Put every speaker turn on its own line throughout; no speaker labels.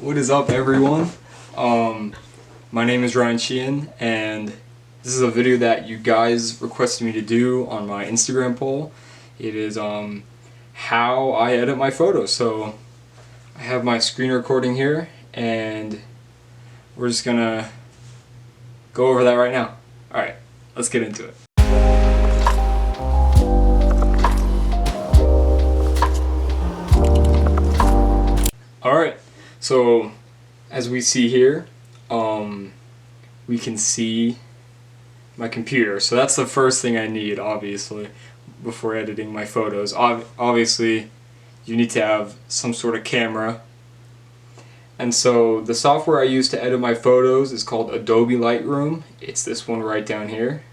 What is up, everyone? My name is Ryan Sheehan, and this is a video that you guys requested me to do on my Instagram poll. It is how I edit my photos. So I have my screen recording here, and we're just gonna go over that right now. Alright, let's get into it. Alright, so as we see here, we can see my computer. So that's the first thing I need, obviously, before editing my photos. Obviously, you need to have some sort of camera. And so the software I use to edit my photos is called Adobe Lightroom. It's this one right down here.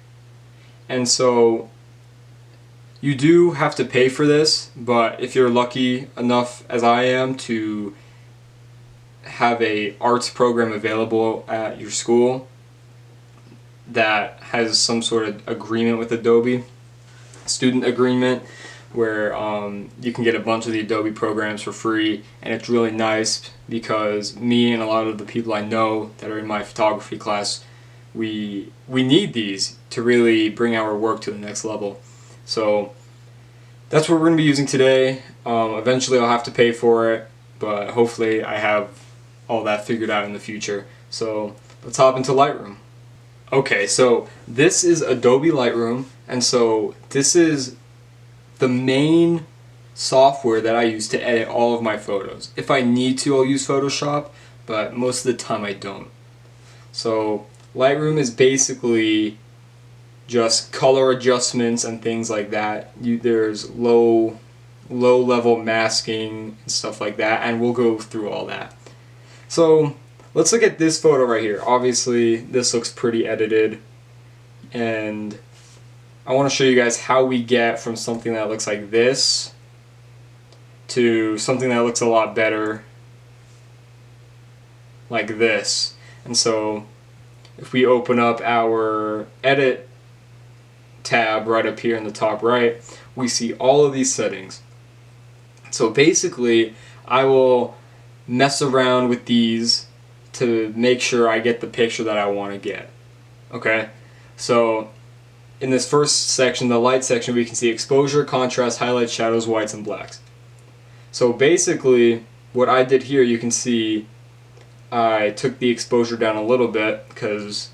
And so you do have to pay for this, but if you're lucky enough as I am to have a arts program available at your school that has some sort of agreement with Adobe, student agreement, where you can get a bunch of the Adobe programs for free, and it's really nice because me and a lot of the people I know that are in my photography class, we need these to really bring our work to the next level. So that's what we're going to be using today. Eventually I'll have to pay for it, but hopefully I have all that figured out in the future. So let's hop into Lightroom. Okay, so this is Adobe Lightroom, and so this is the main software that I use to edit all of my photos. If I need to, I'll use Photoshop, but most of the time I don't. So Lightroom is basically just color adjustments and things like that. There's low level masking and stuff like that, and we'll go through all that. So let's look at this photo right here. Obviously this looks pretty edited, and I want to show you guys how we get from something that looks like this to something that looks a lot better like this. And so if we open up our edit tab right up here in the top right, we see all of these settings. So basically I will mess around with these to make sure I get the picture that I want to get. Okay, so in this first section, the light section, we can see exposure, contrast, highlights, shadows, whites, and blacks. So basically what I did here, you can see I took the exposure down a little bit because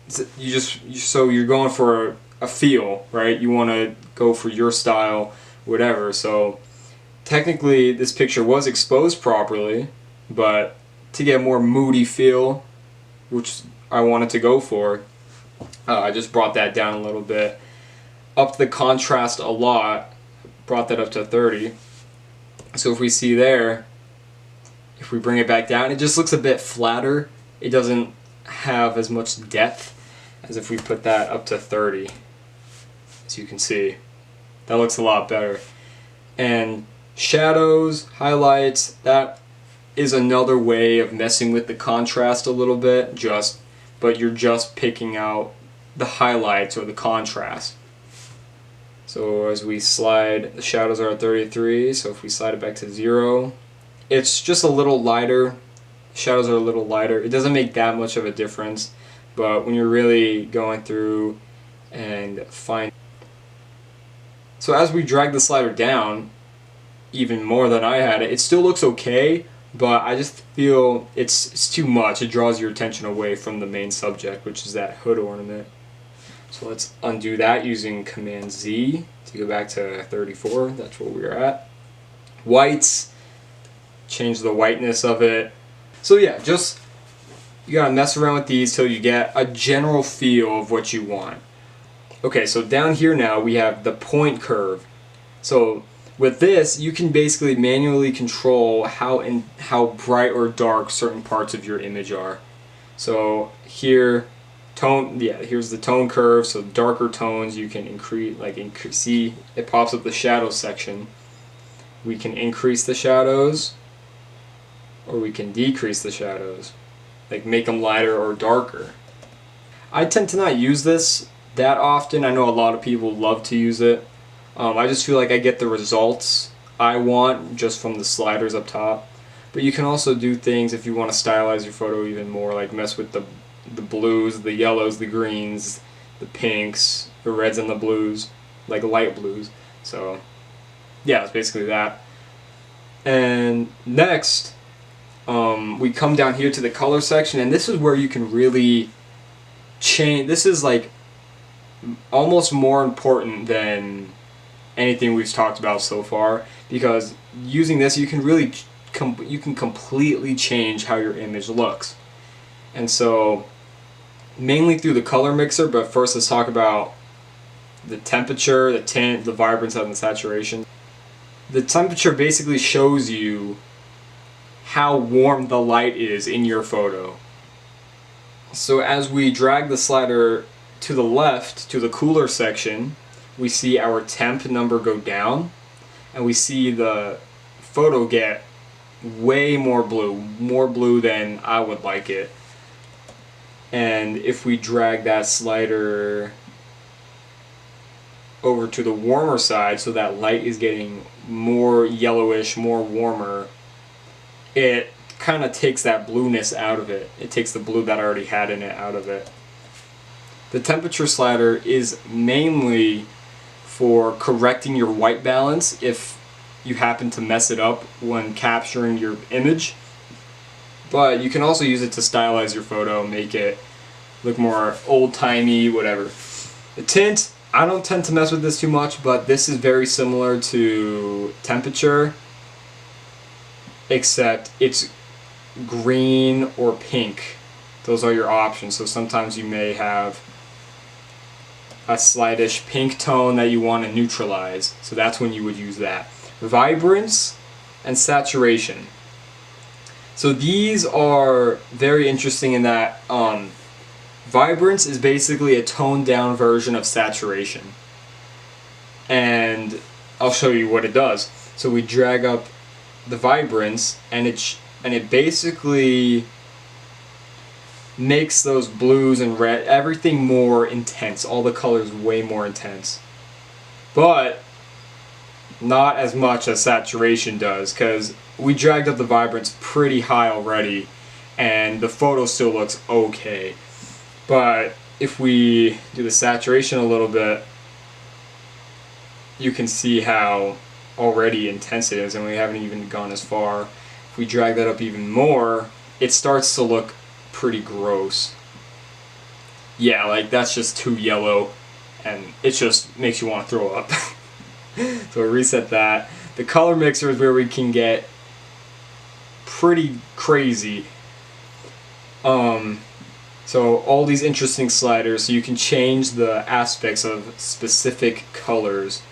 so you're going for a feel, right? You want to go for your style, whatever. So technically this picture was exposed properly, but to get a more moody feel, which I wanted to go for, I just brought that down a little bit. Upped the contrast a lot, brought that up to 30. So if we see there, if we bring it back down, it just looks a bit flatter. It doesn't have as much depth as if we put that up to 30. As you can see, that looks a lot better. And shadows, highlights, that is another way of messing with the contrast a little bit, but you're just picking out the highlights or the contrast. So as we slide, the shadows are at 33, so if we slide it back to 0, it's just a little lighter. Shadows are a little lighter. It doesn't make that much of a difference, but when you're really going through and find. So as we drag the slider down, even more than I had it, it still looks okay, but I just feel it's too much. It draws your attention away from the main subject, which is that hood ornament. So let's undo that using Command Z to go back to 34. That's where we're at. Whites, change the whiteness of it. So yeah, just you gotta mess around with these till you get a general feel of what you want. Okay, so down here now we have the point curve. So with this, you can basically manually control how bright or dark certain parts of your image are. So here, here's the tone curve. So darker tones you can increase, see it pops up the shadow section. We can increase the shadows, or we can decrease the shadows, like make them lighter or darker. I tend to not use this that often. I know a lot of people love to use it. I just feel like I get the results I want just from the sliders up top. But you can also do things if you want to stylize your photo even more, like mess with the blues, the yellows, the greens, the pinks, the reds and the blues, like light blues. So yeah, it's basically that. And next, we come down here to the color section, and this is where you can really change. This is like almost more important than anything we've talked about so far, because using this you can really you can completely change how your image looks. And so mainly through the color mixer, but first let's talk about the temperature, the tint, the vibrance, and the saturation. The temperature basically shows you how warm the light is in your photo. So as we drag the slider to the left, to the cooler section, we see our temp number go down, and we see the photo get way more blue than I would like it. And if we drag that slider over to the warmer side, so that light is getting more yellowish, more warmer, it kind of takes that blueness out of it. It takes the blue that I already had in it out of it. The temperature slider is mainly for correcting your white balance if you happen to mess it up when capturing your image. But you can also use it to stylize your photo, make it look more old-timey, whatever. The tint, I don't tend to mess with this too much, but this is very similar to temperature, except it's green or pink. Those are your options. So sometimes you may have a slightish pink tone that you want to neutralize, so that's when you would use that. Vibrance and saturation. So these are very interesting in that vibrance is basically a toned down version of saturation, and I'll show you what it does. So we drag up the vibrance, and it basically makes those blues and red, everything more intense, all the colors way more intense, but not as much as saturation does, because we dragged up the vibrance pretty high already and the photo still looks okay. But if we do the saturation a little bit, you can see how already intense it is, and we haven't even gone as far. If we drag that up even more, it starts to look pretty gross. Yeah, like that's just too yellow, and it just makes you want to throw up. So we reset that. The color mixer is where we can get pretty crazy. So all these interesting sliders, so you can change the aspects of specific colors.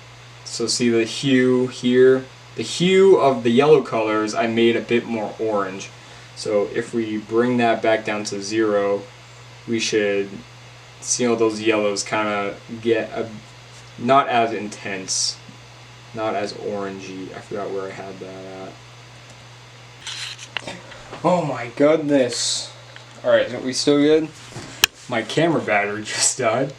So see the hue here? The hue of the yellow colors I made a bit more orange. So if we bring that back down to 0, we should see all those yellows kind of get not as intense, not as orangey. I forgot where I had that at. Oh my goodness. Alright, are we still good? My camera battery just died,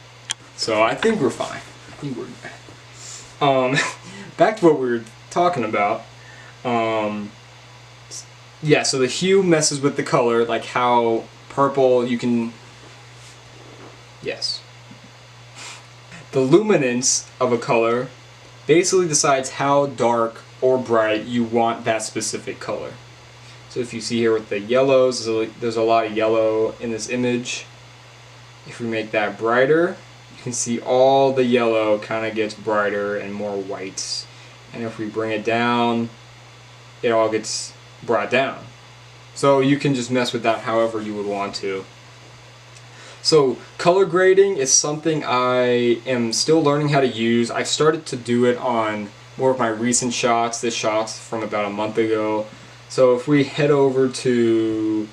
so I think we're fine. I think we're good. Back to what we were talking about. Yeah, so the hue messes with the color, like how purple you can... Yes. The luminance of a color basically decides how dark or bright you want that specific color. So if you see here with the yellows, there's a lot of yellow in this image. If we make that brighter, you can see all the yellow kind of gets brighter and more white. And if we bring it down, it all gets brought down. So you can just mess with that however you would want to. So color grading is something I am still learning how to use. I've started to do it on more of my recent shots. This shot's from about a month ago. So if we head over to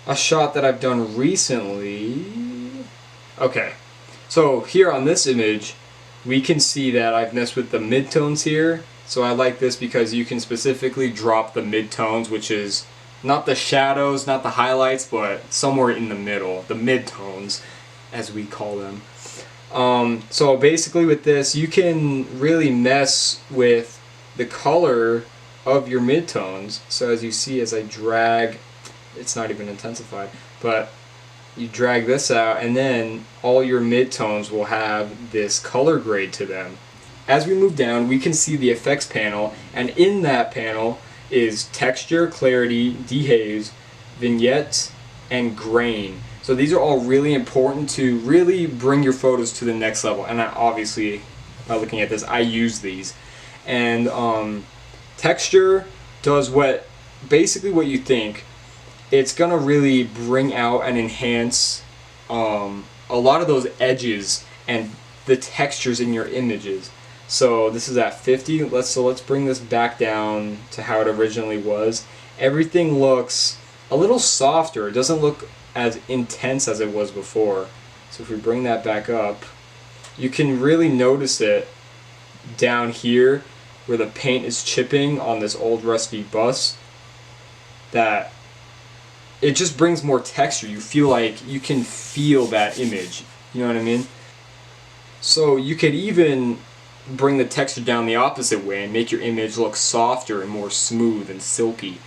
a shot that I've done recently, okay, so here on this image we can see that I've messed with the midtones here. So I like this because you can specifically drop the midtones, which is not the shadows, not the highlights, but somewhere in the middle, the midtones as we call them. So basically with this you can really mess with the color of your midtones. So as you see, as I drag, it's not even intensified, but you drag this out, and then all your midtones will have this color grade to them. As we move down, we can see the effects panel, and in that panel is texture, clarity, dehaze, vignette, and grain. So these are all really important to really bring your photos to the next level. And I, obviously, by looking at this, I use these. And texture does basically what you think. It's gonna really bring out and enhance a lot of those edges and the textures in your images. So this is at 50. Let's bring this back down to how it originally was. Everything looks a little softer. It doesn't look as intense as it was before. So if we bring that back up, you can really notice it down here where the paint is chipping on this old rusty bus, that it just brings more texture. You feel like you can feel that image. You know what I mean? So you could even bring the texture down the opposite way and make your image look softer and more smooth and silky.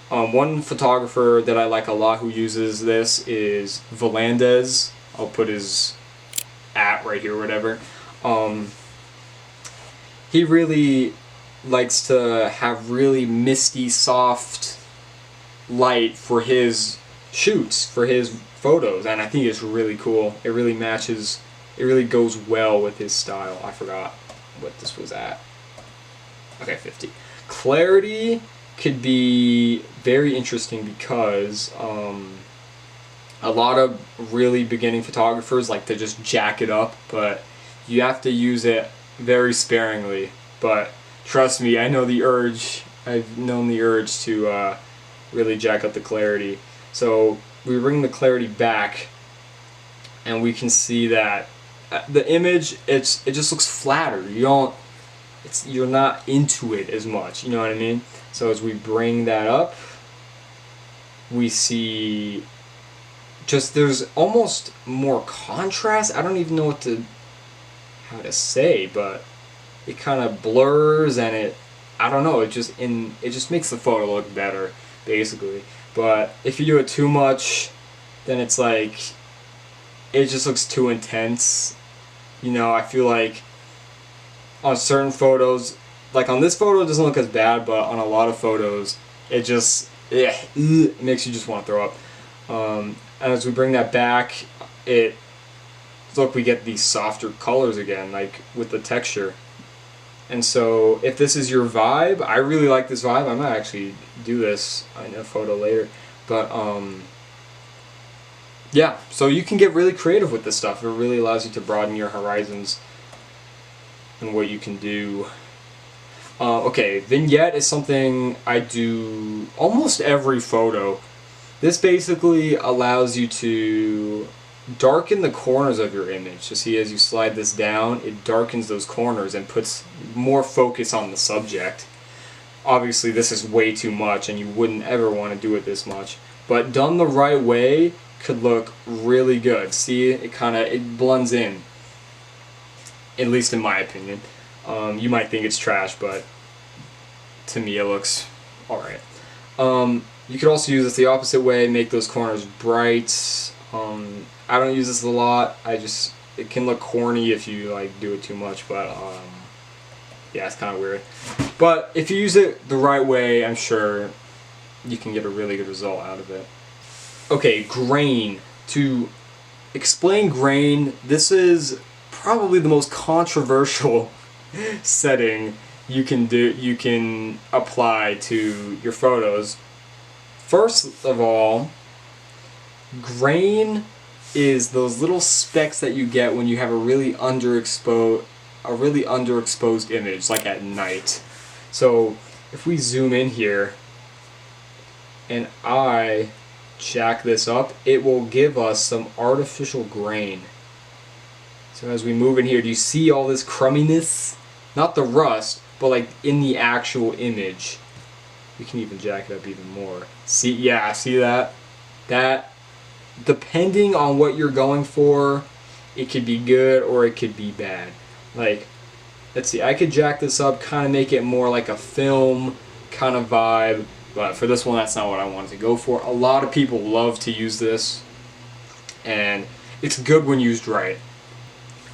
One photographer that I like a lot who uses this is Valandez. I'll put his @ right here or whatever. He really likes to have really misty, soft light for his shoots, for his photos, and I think it's really cool. It really matches, it really goes well with his style. I forgot what this was at. Okay, 50. Clarity could be very interesting because a lot of really beginning photographers like to just jack it up, but you have to use it very sparingly. But trust me, I know the urge. I've known the urge to really jack up the clarity. So we bring the clarity back, and we can see that the image, it just looks flatter. You're not into it as much. You know what I mean? So as we bring that up, we see just there's almost more contrast. I don't even know how to say, but it kind of blurs, and I don't know, it just makes the photo look better, basically. But if you do it too much, then it's like it just looks too intense. You know, I feel like on certain photos, like on this photo it doesn't look as bad, but on a lot of photos it just it makes you just want to throw up. And as we bring that back, we get these softer colors again, like with the texture. And so if this is your vibe, I really like this vibe. I might actually do this in a photo later. But yeah, so you can get really creative with this stuff. It really allows you to broaden your horizons and what you can do. Okay, vignette is something I do almost every photo. This basically allows you to darken the corners of your image. So see, as you slide this down, it darkens those corners and puts more focus on the subject. Obviously this is way too much and you wouldn't ever want to do it this much, but done the right way could look really good. See, it blends in, at least in my opinion. You might think it's trash, but to me it looks alright. You could also use this the opposite way, make those corners bright. I don't use this a lot. It can look corny if you like do it too much, but yeah, it's kind of weird. But if you use it the right way, I'm sure you can get a really good result out of it. Okay, grain. To explain grain, this is probably the most controversial setting you can apply to your photos. First of all, grain is those little specks that you get when you have a really underexposed image, like at night. So if we zoom in here and I jack this up, it will give us some artificial grain. So as we move in here, do you see all this crumminess? Not the rust, but like in the actual image. We can even jack it up even more. See, yeah, see that? That, depending on what you're going for, it could be good or it could be bad. Like, let's see, I could jack this up, kind of make it more like a film, kind of vibe, but for this one, that's not what I wanted to go for. A lot of people love to use this, and it's good when used right.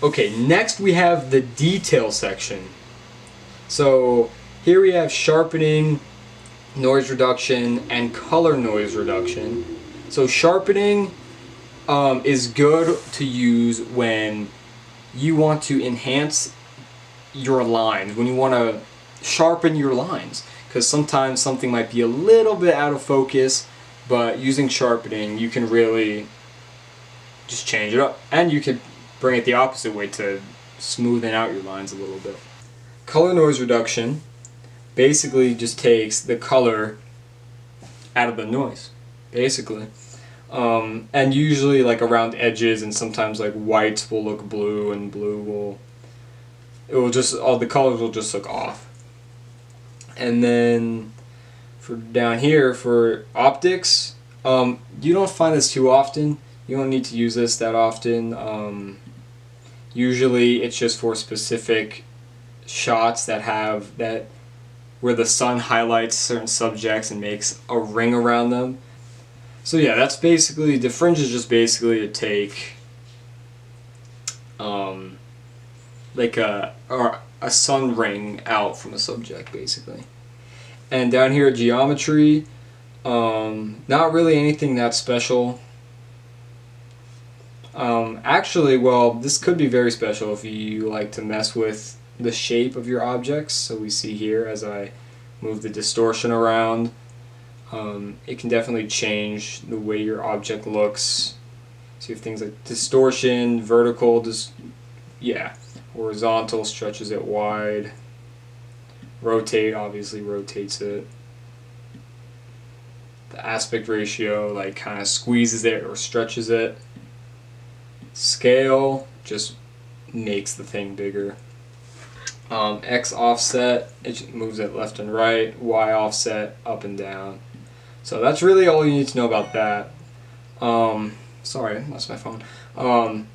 Okay, next we have the detail section. So here we have sharpening, noise reduction, and color noise reduction. So sharpening is good to use when you want to enhance your lines, when you want to sharpen your lines, because sometimes something might be a little bit out of focus, but using sharpening you can really just change it up, and you can bring it the opposite way to smoothen out your lines a little bit. Color noise reduction basically just takes the color out of the noise, basically. And usually like around edges, and sometimes like whites will look blue, and all the colors will just look off. And then for down here for optics, you don't find this too often. You don't need to use this that often. Usually it's just for specific shots where the sun highlights certain subjects and makes a ring around them. So yeah, that's basically, the fringe is just basically to take like a sun ring out from a subject, basically. And down here, geometry, not really anything that special. Actually, well, this could be very special if you like to mess with the shape of your objects. So we see here as I move the distortion around, it can definitely change the way your object looks. So you have things like distortion, vertical, horizontal stretches it wide, rotate obviously rotates it, the aspect ratio like kind of squeezes it or stretches it, scale just makes the thing bigger, X offset, it moves it left and right, Y offset up and down. So that's really all you need to know about that. Sorry, I lost my phone.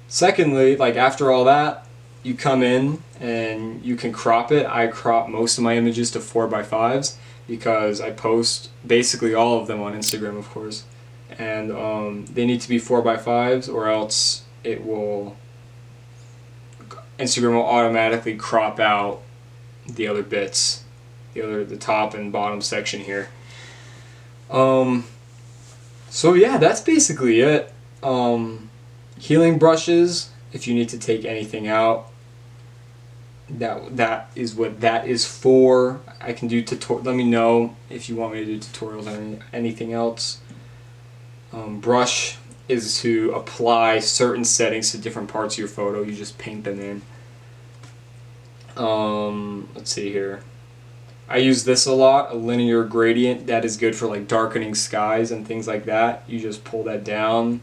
Secondly, like after all that, you come in and you can crop it. I crop most of my images to 4x5s because I post basically all of them on Instagram, of course. And they need to be 4x5s, or else Instagram will automatically crop out the other bits, the top and bottom section here. So yeah, that's basically it. Healing brushes, if you need to take anything out, that is what that is for. I can do let me know if you want me to do tutorials on anything else. Brush is to apply certain settings to different parts of your photo. You just paint them in. Let's see here. I use this a lot, a linear gradient. That is good for like darkening skies and things like that. You just pull that down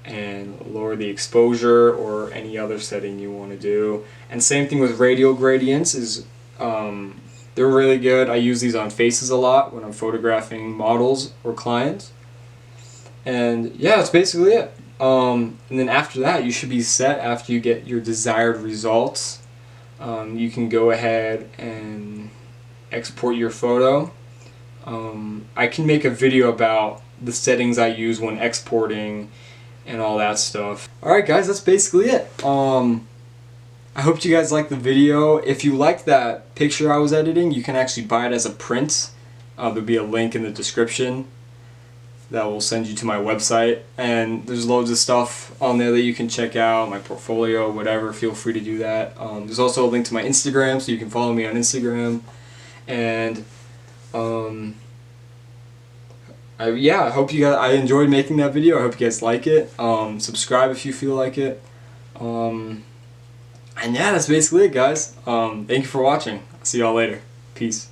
and lower the exposure or any other setting you want to do. And same thing with radial gradients they're really good. I use these on faces a lot when I'm photographing models or clients. And yeah, that's basically it. And then after that, you should be set. After you get your desired results, you can go ahead and export your photo. I can make a video about the settings I use when exporting and all that stuff. Alright guys, that's basically it. I hope you guys liked the video. If you liked that picture I was editing, you can actually buy it as a print. There'll be a link in the description that will send you to my website, and there's loads of stuff on there that you can check out, my portfolio, whatever. Feel free to do that. There's also a link to my Instagram, so you can follow me on Instagram. And I hope you guys, I enjoyed making that video. I hope you guys like it. Subscribe if you feel like it. And yeah, that's basically it, guys. Thank you for watching. I'll see y'all later. Peace.